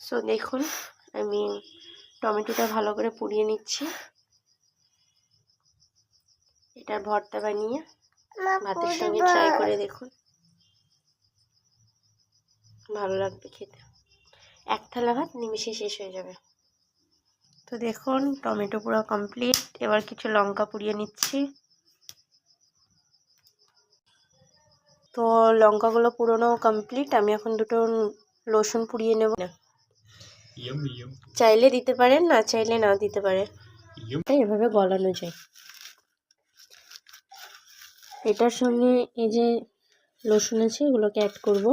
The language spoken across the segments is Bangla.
সো দেখুন আমি টমেটোটা ভালো করে পুড়িয়ে নিচ্ছি। এটা ভর্তা বানিয়ে ভাতের সঙ্গে ট্রাই করে দেখুন, ভালো লাগবে খেতে। এক থালা ভাত নিমিষে শেষ হয়ে যাবে। তো দেখুন টমেটো পুরো কমপ্লিট। এবার কিছু লঙ্কা পুড়িয়ে নিচ্ছি। তো লঙ্কাগুলো পুরোনো কমপ্লিট। আমি এখন দুটো রসুন পুড়িয়ে নেব। চাইলে দিতে পারেন, না চাইলে না দিতে পারে, এভাবে গলানো যায়। এটার সঙ্গে এই যে রসুন আছে এগুলোকে অ্যাড করব।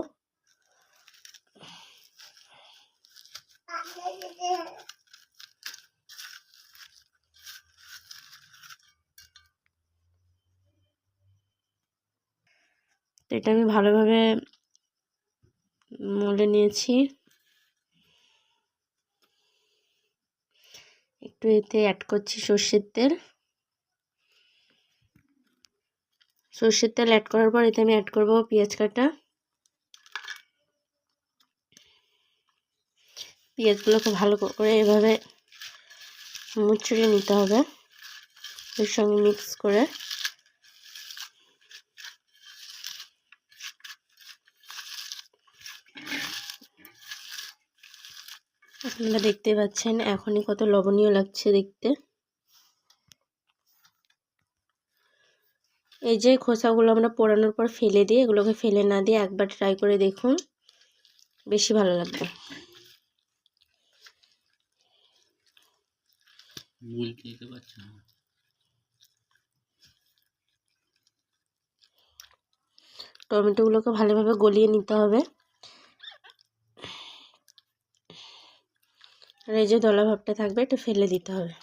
তো এটা আমি ভালোভাবে মলে নিয়েছি। একটু এতে অ্যাড করছি সর্ষের তেল। সর্ষের তেল অ্যাড করার পর এতে আমি অ্যাড করব পেঁয়াজ কাটা। পেঁয়াজগুলোকে ভালো করে এভাবে মুচড়ে নিতে হবে এর সঙ্গে মিক্স করে। আপনারা দেখতে পাচ্ছেন এখনই কত লবণীয় লাগছে দেখতে। এই যে খোসাগুলো আমরা পোড়ানোর পর ফেলে দিই, এগুলোকে ফেলে না দিয়ে একবার ট্রাই করে দেখুন, বেশি ভালো লাগবে। টমেটোগুলোকে ভালোভাবে গলিয়ে নিতে হবে। আর এই যে দলা ভাবটা থাকবে এটা ফেলে দিতে হবে।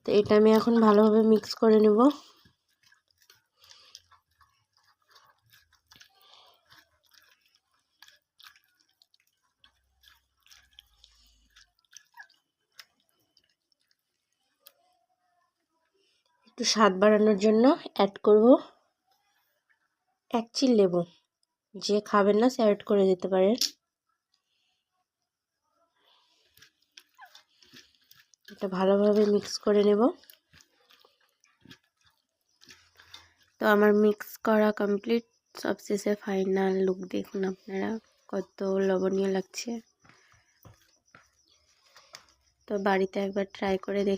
তো এটা আমি এখন ভালোভাবে মিক্স করে নেব। একটু স্বাদ বাড়ানোর জন্য অ্যাড করব 1 চিল লেবু। যে খাবেন না সে অ্যাড করে দিতে পারেন। এটা ভালোভাবে মিক্স করে নেব। তো আমার মিক্স করা কমপ্লিট। সবশেষে ফাইনাল লুক দেখুন আপনারা, কত লবণীয় লাগছে। তো বাড়িতে একবার ট্রাই করে দেখুন।